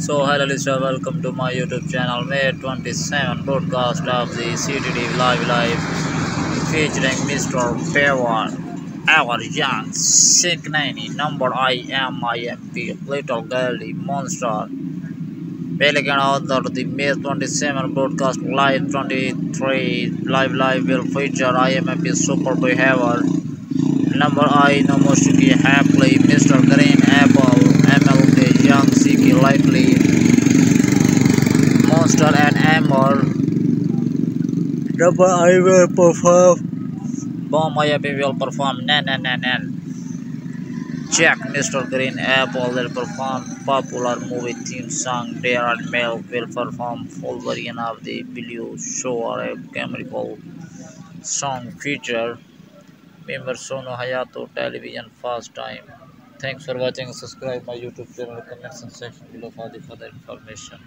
So hello listener, welcome to my YouTube channel. May 27 broadcast of the CTD Live featuring Mr. Bewar, our young Signani number IMIMP Little Girly Monster. Pelican author the May 27 broadcast live 23 live will feature IMMP Super Behavior number I Nomoshiki Happily Mr. Green Apple MLK Young Siki Likely Monster and Amber. Number I will perform. Bomb IMP will perform. Nan. Jack Mr. Green Apple will perform popular movie theme song. Dare and Mel will perform full version of the Blue Show or a chemical song feature. Member Sono Hayato television first time. Thanks for watching. Subscribe my YouTube channel. Comment section below for the further information.